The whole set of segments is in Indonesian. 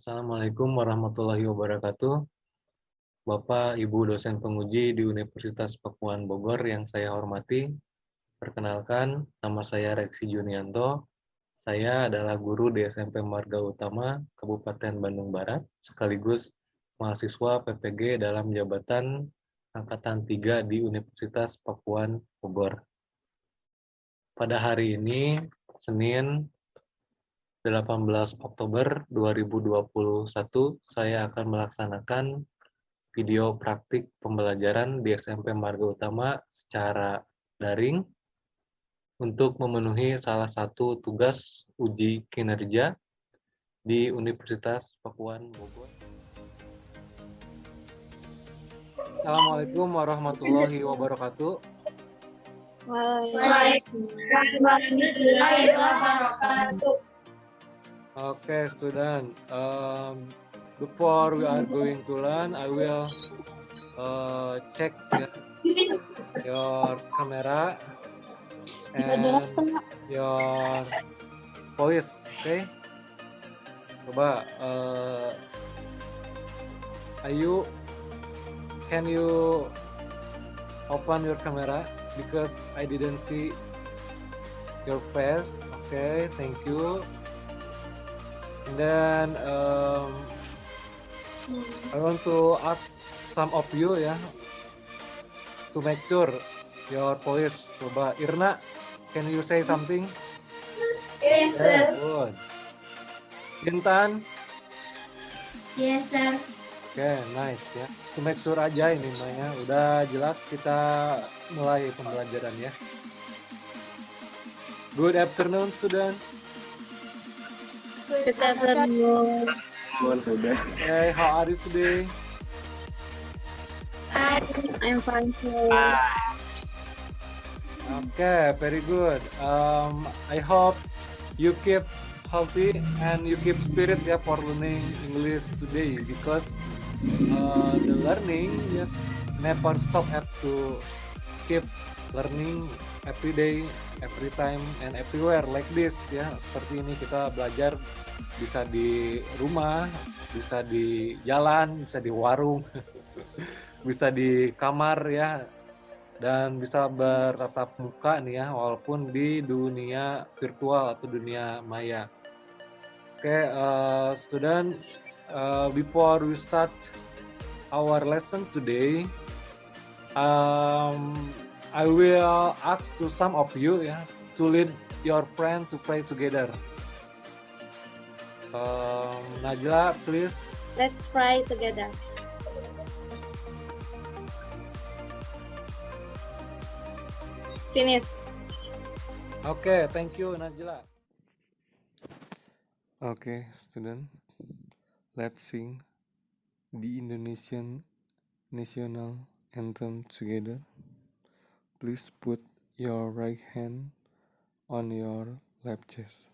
Assalamualaikum warahmatullahi wabarakatuh. Bapak, Ibu dosen penguji di Universitas Pakuan Bogor yang saya hormati. Perkenalkan, nama saya Reksi Junianto. Saya adalah guru di SMP Marga Utama, Kabupaten Bandung Barat, sekaligus mahasiswa PPG dalam jabatan Angkatan 3 di Universitas Pakuan Bogor. Pada hari ini, Senin 18 Oktober 2021, saya akan melaksanakan video praktik pembelajaran di SMP Marga Utama secara daring untuk memenuhi salah satu tugas uji kinerja di Universitas Pakuan Bogor. Assalamualaikum warahmatullahi wabarakatuh. Waalaikumsalam warahmatullahi wabarakatuh. Okay, student. Before we are going to learn, I will check your camera and your voice. Okay. Coba, can you open your camera because I didn't see your face. Okay, thank you. And then I want to ask some of you to make sure your voice. Coba, Irna, can you say something? Yes, sir. Good. Intan? Yes, sir. Okay, nice ya. To make sure aja ini namanya. Udah jelas, kita mulai pembelajaran ya. Good afternoon, student. Good afternoon. Hey, how are you today? I'm fine, sir. Okay, very good. I hope you keep healthy and you keep spirit for learning English today because the learning never stop. Have to keep learning every day, every time, and everywhere like this Seperti ini kita belajar bisa di rumah, bisa di jalan, bisa di warung, bisa di kamar dan bisa bertatap muka walaupun di dunia virtual atau dunia maya. Okay, students, before we start our lesson today, I will ask to some of you to lead your friend to pray together. Najla, please. Let's pray together. Finish. Okay, thank you, Najla. Okay, student, let's sing the Indonesian national anthem together. Please put your right hand on your left chest.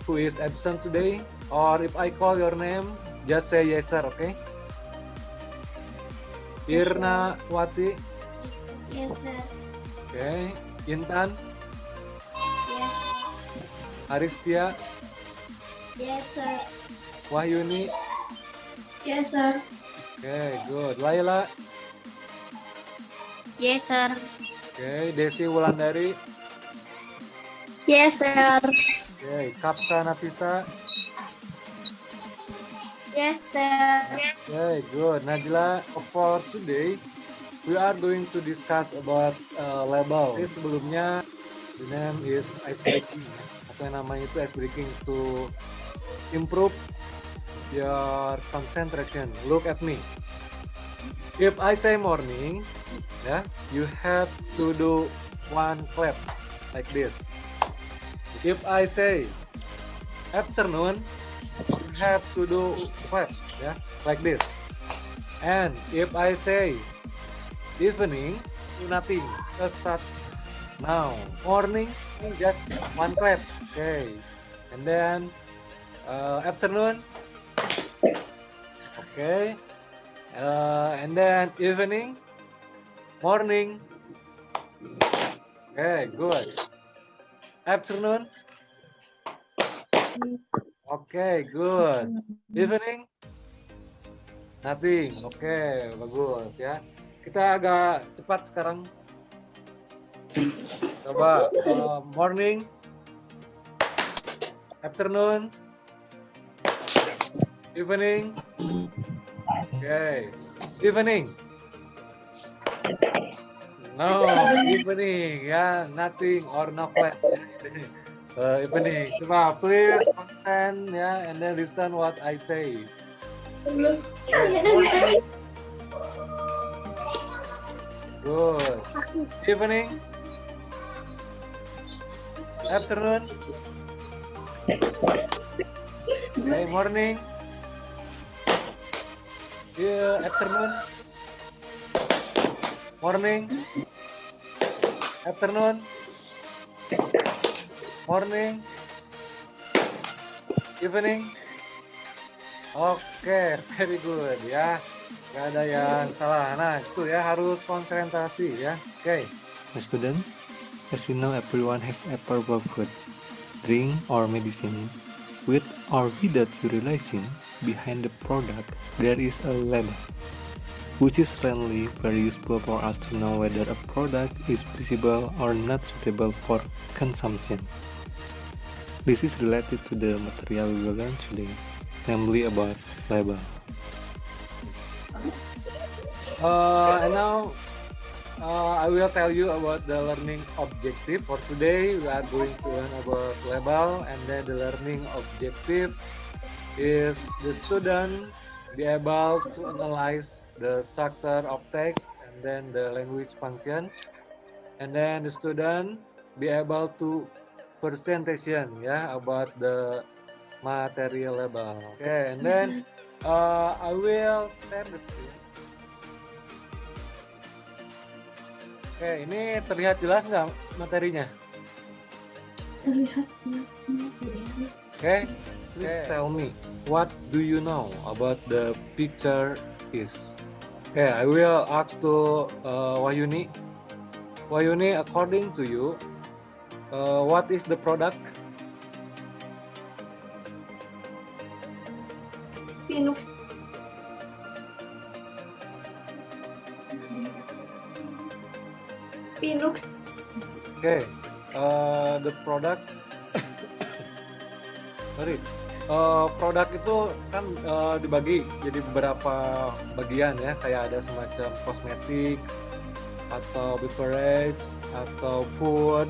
who is absent today, or if I call your name, just say yes sir, okay? Irna Wati, Yes, sir. okay. Intan, Yes. Aristia, Yes, sir. Wahyuni, Yes, sir. okay, good. Laila, Yes, sir. okay. Desi Wulandari, Yes, sir. okay. Kapsa Nafisa, Yes, sir. okay, good. Najla, for today, we are going to discuss about label. Jadi sebelumnya, the name is ice breaking. Atau yang namanya itu ice breaking to improve your concentration. Look at me. If I say morning, yeah, you have to do one clap like this. If I say afternoon, you have to do clap, yeah, like this. And if I say evening, do nothing. Just start now. Morning, just one clap. Okay. And then afternoon. Okay. And then evening, morning. Okay, good. Afternoon. Okay, good. Evening. Nothing. Oke, bagus ya. Kita agak cepat sekarang. Coba morning, afternoon, evening. Okay, evening. No, evening ya, nothing or no clap. Evening. Coba please consent ya, and then listen what I say. Okay. Good. Evening. Afternoon. Okay, morning. Yeah, afternoon. Morning. Afternoon. Morning. Evening. Oke, very good ya. Gak ada yang salah. Nah, itu ya harus konsentrasi ya. Oke. My student, as we know everyone has a purple food, drink or medicine. With or without you realizing, behind the product there is a label, which is really very useful for us to know whether a product is feasible or not suitable for consumption. This is related to the material we will learn today, namely about label. And now I will tell you about the learning objective. For today, we are going to learn about label, and then the learning objective is the student be able to analyze the structure of text and then the language function, and then the student be able to presentation about the material label. Okay, and then I will share the screen. Oke, ini terlihat jelas nggak materinya? Terlihat. Okay, please tell me, what do you know about the picture is? Okay, I will ask to Wahyuni. Wahyuni, according to you, what is the product? Pinux. Pinux. Okay, the product. Sorry. Produk itu kan dibagi jadi beberapa bagian ya, kayak ada semacam kosmetik atau beverage atau food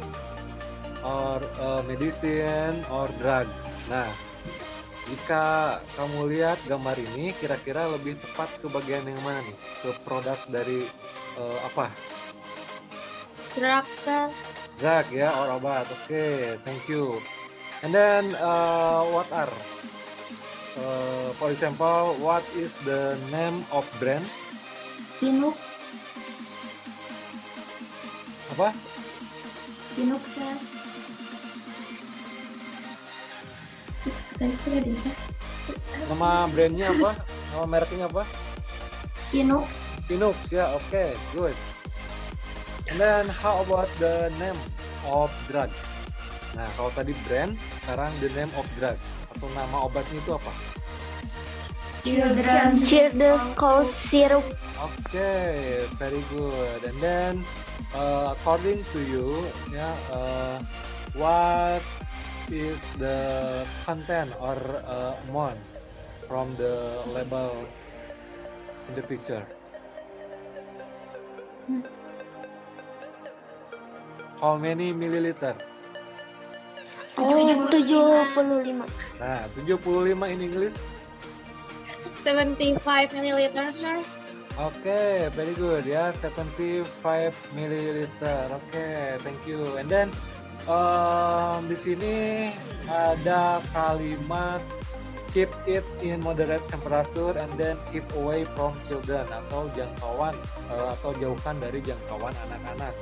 or medicine or drug. Nah, jika kamu lihat gambar ini, kira-kira lebih tepat ke bagian yang mana nih? Ke produk dari apa? Drug, sir. Drug ya, or obat. Oke, thank you. And then what are? For example, what is the name of brand? Pinux. Apa? Pinux, sir. Dan itu tadi ya. Nama brandnya apa? Nama mereknya apa? Pinux. Pinux ya, oke, good. And then how about the name of drug? Nah, kalau tadi brand, sekarang the name of drug atau nama obatnya itu apa? Children cough syrup. Okay, very good. And then according to you, yeah, what is the content or amount from the label in the picture? How many milliliter? Oh, 75. Nah, 75 in English. 75 milliliter, sir. Okay, very good ya, 75 milliliter. Okay, thank you. And then di sini ada kalimat keep it in moderate temperature and then keep away from children atau jangkauan atau jauhkan dari jangkauan anak-anak.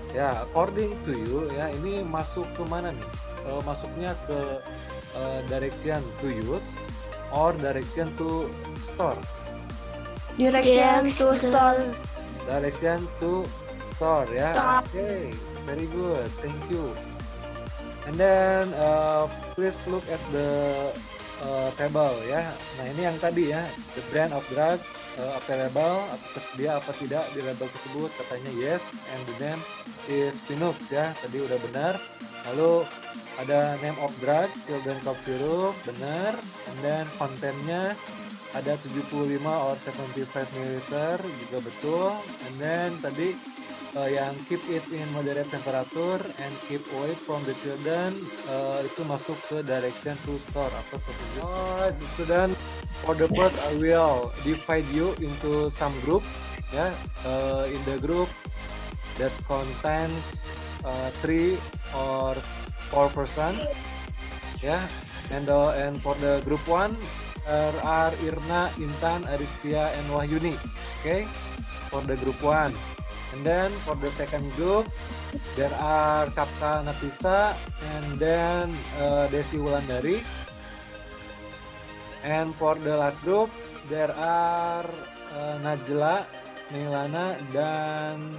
Ya, according to you ya, ini masuk ke mana nih? Masuknya ke direction to use or direction to store? Direction to store. Direction to store ya. Store. Okay, very good. Thank you. And then please look at the table ya. Nah, ini yang tadi ya, the brand of drug available atau tersedia apa tidak di label tersebut, katanya yes, and the name is Pinux ya, tadi udah benar. Lalu ada name of drug, children cough syrup, benar. And then kontennya ada 75 or 75 ml juga betul. And then tadi yang keep it in moderate temperature and keep away from the children itu masuk ke direction to store atau ke tujuan. Alright, student, for the first I will divide you into some group ya. In the group that contains 3 or 4 person ya. And for the group 1 there are Irna, Intan, Aristia, and Wahyuni. Okay, for the group 1. And then for the second group there are Kapka Nafisa and then Desi Wulandari. And for the last group there are Najla, Nailana, dan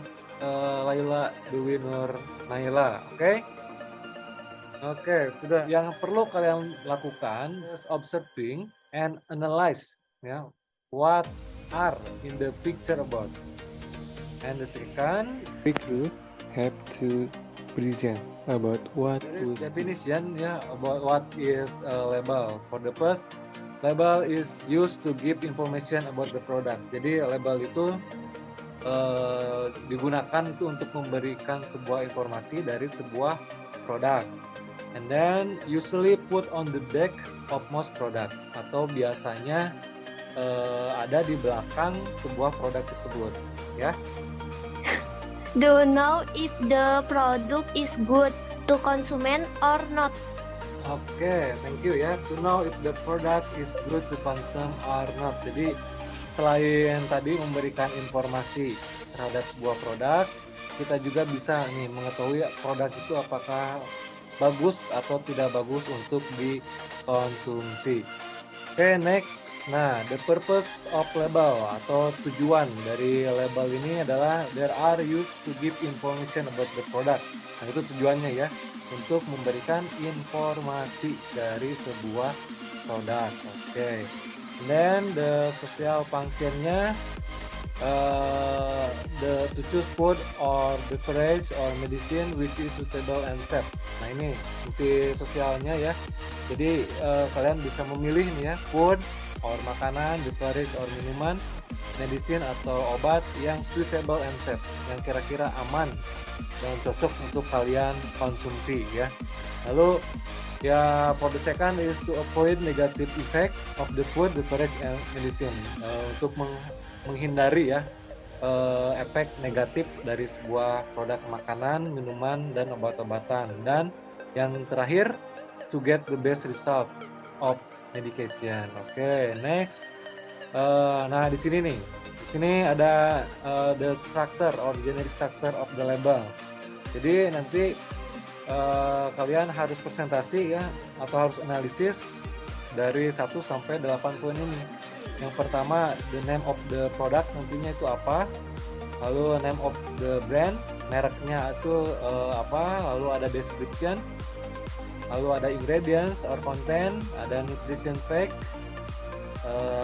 Laila Dewi Nur Naila. Oke? Oke, sudah. Yang perlu kalian lakukan is observing and analyze ya, what are in the picture about. And the second, Big group have to present about what there is was definition ya, about what is a label. For the first, label is used to give information about the product. Jadi label itu digunakan itu untuk memberikan sebuah informasi dari sebuah produk. And then usually put on the back of most product, atau biasanya ada di belakang sebuah produk tersebut ya. Do know if the product is good to consume or not. Oke, thank you ya. To know if the product is good to consume or not. Jadi selain tadi memberikan informasi terhadap sebuah produk, kita juga bisa nih mengetahui produk itu apakah bagus atau tidak bagus untuk dikonsumsi. Oke, next. Nah, the purpose of label atau tujuan dari label ini adalah there are used to give information about the product. Nah, itu tujuannya ya, untuk memberikan informasi dari sebuah produk. Oke. Then the social functionnya to choose food or beverage or medicine which is suitable and safe. Nah, ini fungsi sosialnya ya. Jadi kalian bisa memilih nih ya, food or makanan, beverage or minuman, medicine atau obat yang suitable and safe, yang kira-kira aman dan cocok untuk kalian konsumsi ya. Lalu ya, for the second is to avoid negative effect of the food, beverage and medicine, untuk menghindari ya efek negatif dari sebuah produk makanan, minuman dan obat-obatan. Dan yang terakhir, to get the best result of medication. Oke, next. Nah, di sini nih. Di sini ada the structure or generic structure of the label. Jadi nanti kalian harus presentasi ya, atau harus analisis dari 1 sampai 8 poin ini. Yang pertama, the name of the product nantinya itu apa, lalu name of the brand, mereknya itu apa, lalu ada description, lalu ada ingredients or content, ada nutrition fact,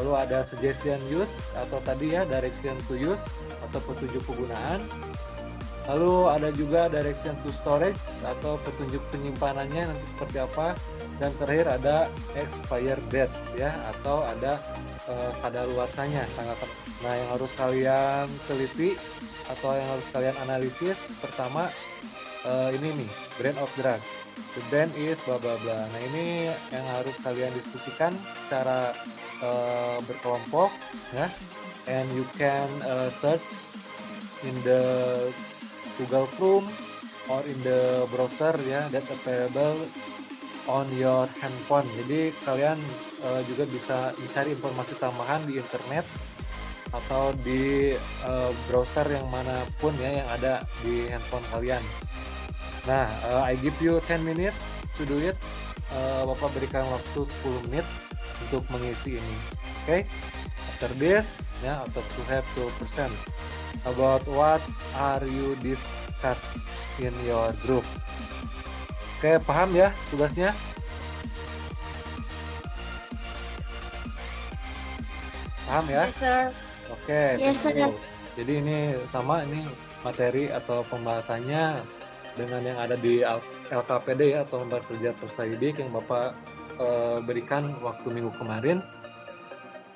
lalu ada suggestion use atau tadi ya direction to use atau petunjuk penggunaan, lalu ada juga direction to storage atau petunjuk penyimpanannya nanti seperti apa, dan terakhir ada expired date ya atau ada kadaluarsanya tanggal. Nah, yang harus kalian teliti atau yang harus kalian analisis pertama ini nih, brand of drug. The brand is bla bla bla. Nah, ini yang harus kalian diskusikan secara berkelompok ya. And you can search in the Google Chrome or in the browser ya, that available on your handphone. Jadi kalian juga bisa mencari informasi tambahan di internet atau di browser yang manapun ya yang ada di handphone kalian. Nah, I give you 10 minutes to do it. Bapak berikan waktu 10 menit untuk mengisi ini. Okay? After this, ya, after to have 2%. About what are you discuss in your group? Oke, paham ya tugasnya? Paham ya? Yes, sir. Oke, Yes, thank you. sir. Jadi ini sama, ini materi atau pembahasannya dengan yang ada di LKPD ya, atau lembar kerja peserta didik yang Bapak berikan waktu minggu kemarin.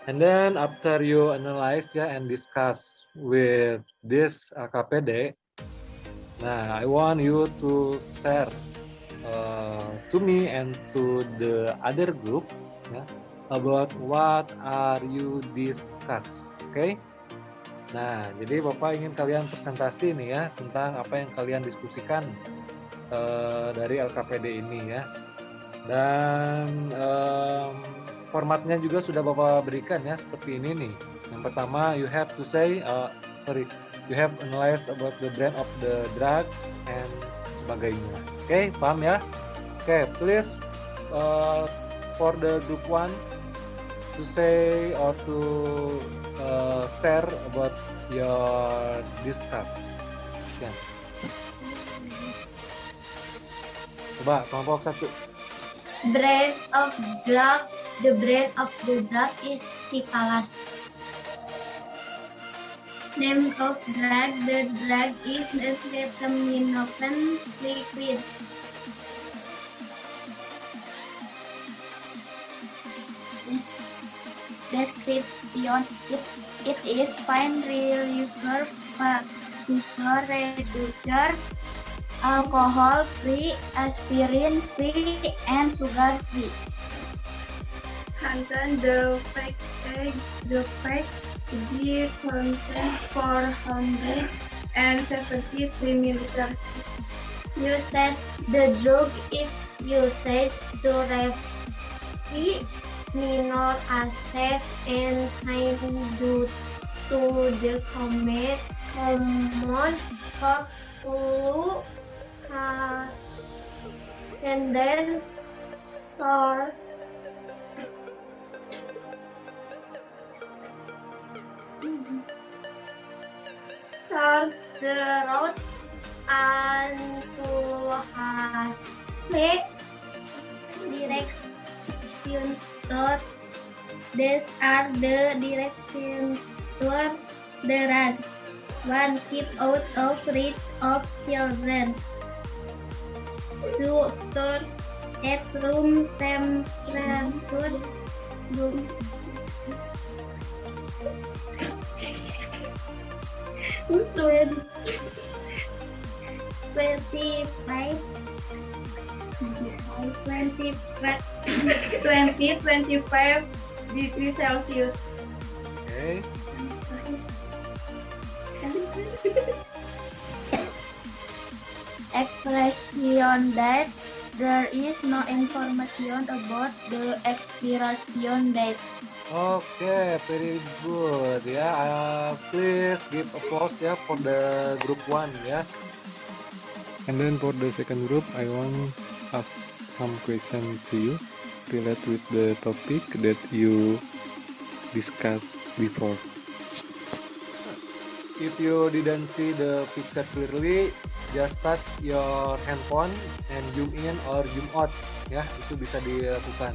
And then after you analyze ya and discuss with this LKPD, nah I want you to share to me and to the other group ya, about what are you discuss, okay? Nah, jadi Bapak ingin kalian presentasi nih ya tentang apa yang kalian diskusikan dari LKPD ini ya. Dan formatnya juga sudah Bapak berikan ya seperti ini nih. Yang pertama, you have to say, you have analyze about the brand of the drug and sebagainya. Oke, paham ya? Oke, please for the group 1 to say or to share about your discuss. Ya. Coba kelompok 1. Brand of drug. The brand of the drug is Cipalas. Name of drug. The drug is acetaminophen liquid. Description. It is pain reliever, fever reducer, alcohol free, aspirin free, and sugar free. Content the fact the contains 473 milliliters. Usage. The drug is used to relieve minor access and pain due to the common cough, flu, and then sore throat and to has direction thought. These are the directions toward the run. 1. Keep out of reach of children. 2. Store at room temperature. 25 degrees Celsius. Oke. Expiration date. There is no information about the expiration date. Oke, very good ya. Please give applause ya for the group 1 ya. And then for the second group, I want ask some question to you. relate with the topic that you discussed before. If you didn't see the picture clearly, just touch your handphone and zoom in or zoom out. Ya, itu bisa dilakukan.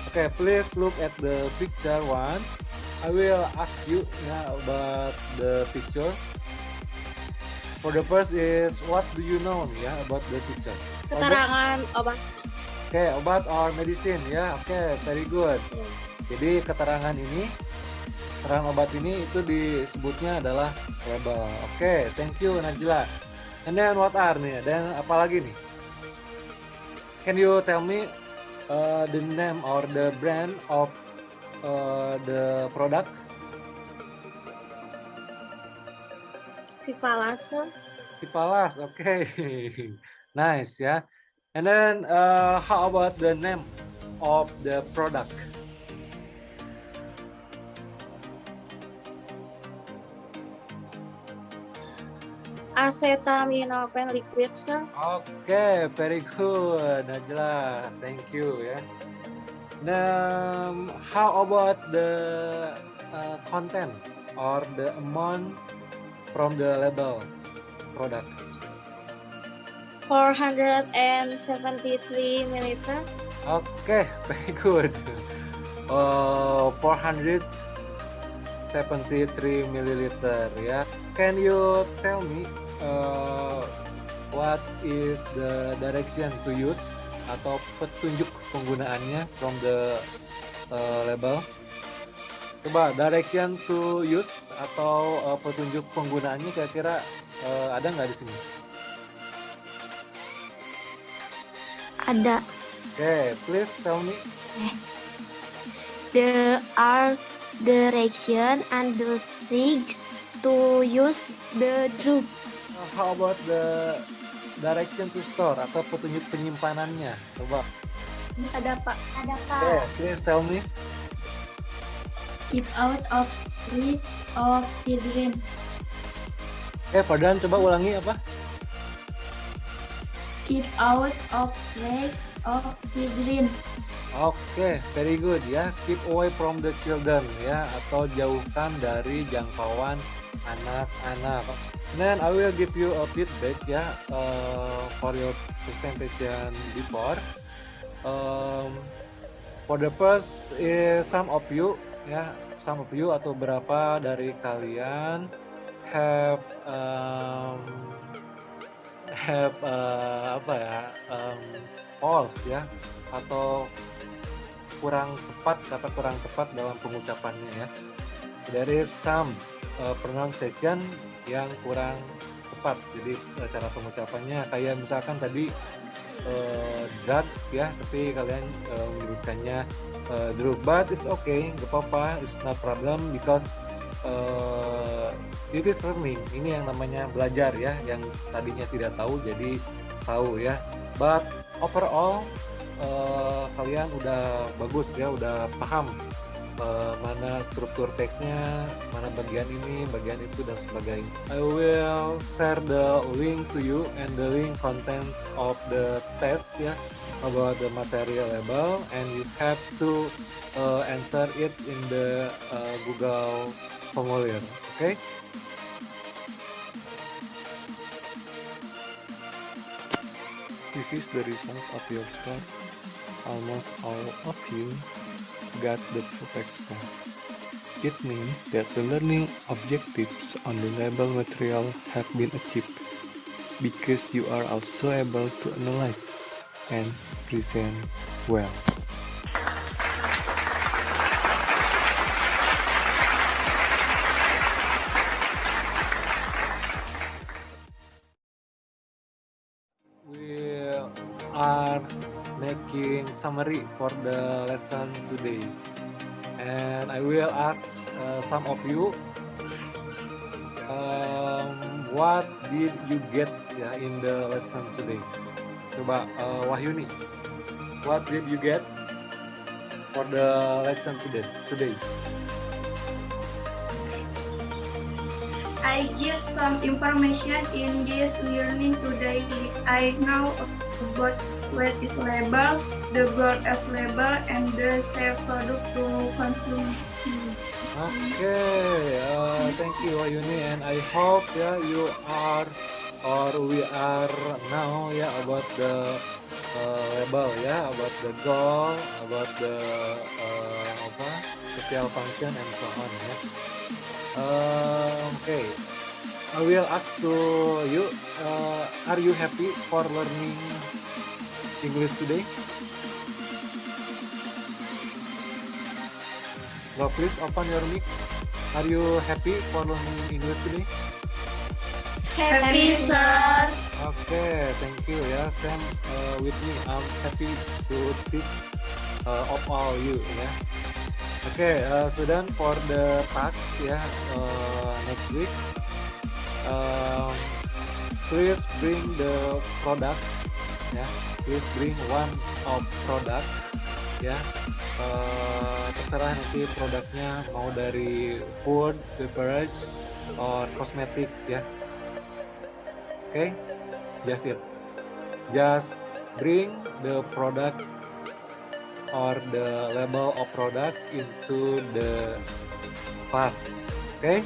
Okay, please look at the picture one. I will ask you about the picture. For the first is, what do you know about the picture? Keterangan obat. Okay, obat or medicine ya. Okay, very good. Jadi keterangan obat ini itu disebutnya adalah label. Okay, thank you Najla. And then what are nih? Dan apa lagi nih? Can you tell me the name or the brand of the product? Cipalas. Okay. Nice ya. And then how about the name of the product? Acetaminophen liquid, sir. Okay, very good, Najla. Thank you ya. Now, how about the content or the amount from the label product? 473 milliliters. Okay, very good. 473 milliliter ya. Can you tell me what is the direction to use atau petunjuk penggunaannya from the label? Coba direction to use atau petunjuk penggunaannya kira-kira ada nggak di sini? Ada. Okay, please tell me. There are direction and the things to use the drug. How about the direction to store atau petunjuk penyimpanannya? Coba. Ada Pak. Okay, please tell me. Keep out of reach of children. Fardan coba ulangi apa? Keep out of reach of children. Oke, very good ya. Keep away from the children ya, atau jauhkan dari jangkauan anak-anak. Then I will give you a feedback ya for your presentation before. For the first is some of you atau berapa dari kalian have false ya, atau kurang tepat dalam pengucapannya ya. There is some pronunciation yang kurang tepat, jadi cara pengucapannya kayak misalkan tadi drug ya, tapi kalian menyebutkannya drug, but it's okay, gak apa-apa, it's no problem because it is learning. Ini yang namanya belajar ya, yang tadinya tidak tahu jadi tahu ya. But overall kalian udah bagus ya, udah paham mana struktur teksnya, mana bagian ini, bagian itu dan sebagainya. I will share the link to you and the link contents of the test ya, about the material label, and you have to answer it in the Google formulir. Okay? This is the result of your score. Almost all of you got the perfect score. It means that the learning objectives on the label material have been achieved, because you are also able to analyze and present well. We are making summary for the lesson today, and I will ask some of you what did you get ya in the lesson today. Coba Wahyuni, what did you get for the lesson today? I get some information in this learning today. I know about what is label, the board of label and the safe product to consume. Okay, thank you Ayuni, and I hope you are or we are now about the label about the goal, about the social function and so on Okay, I will ask to you, are you happy for learning English today? Go, please open your mic. Are you happy for learning English today? Happy, sir. Okay, thank you Sam with me. I'm happy to teach of all you Okay, so then for the task next week, please bring the product please bring one of product terserah nanti produknya mau dari food, beverage, or cosmetic Okay, just it. Just bring the product or the label of product into the class. Okay?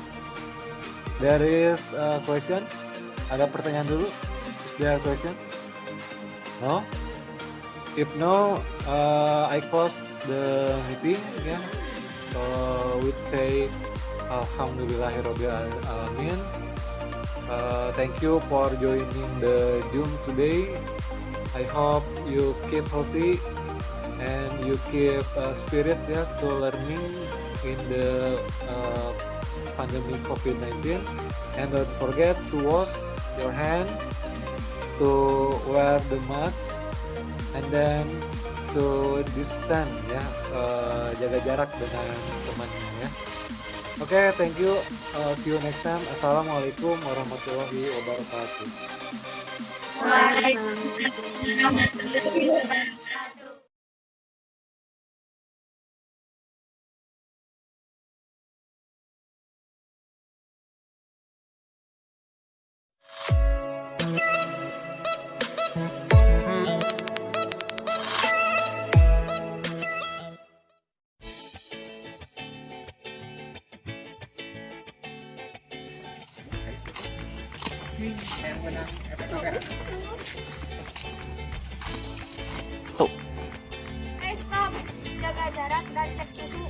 There is a question. Ada pertanyaan dulu? Is there a question? No? If no, I close the meeting. So we say Alhamdulillahirabbil alamin. Thank you for joining the Zoom today. I hope you keep healthy and you keep spirit to learning in the pandemic COVID-19, and don't forget to wash your hand, to wear the mask, and then to distance jaga jarak dengan temannya Okay, thank you. See you next time. Assalamualaikum warahmatullahi wabarakatuh. Stop. Jaga jarak dan cek suhu.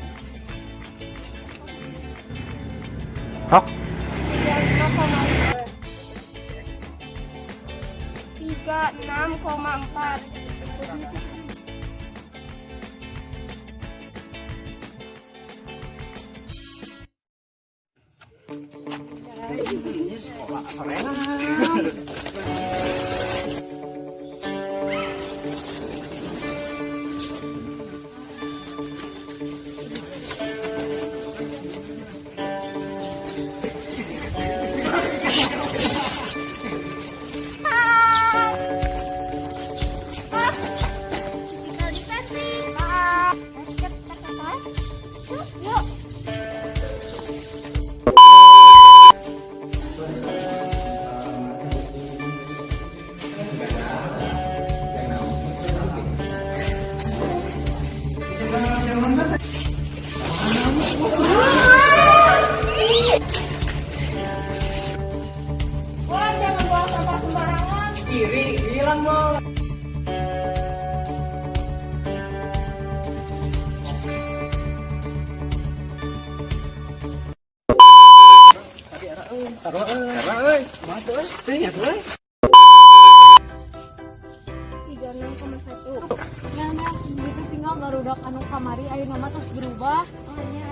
Hah? 36,4. Ya, gitu tinggal barudak anu kamari ayeuna mah terus berubah. Oh iya.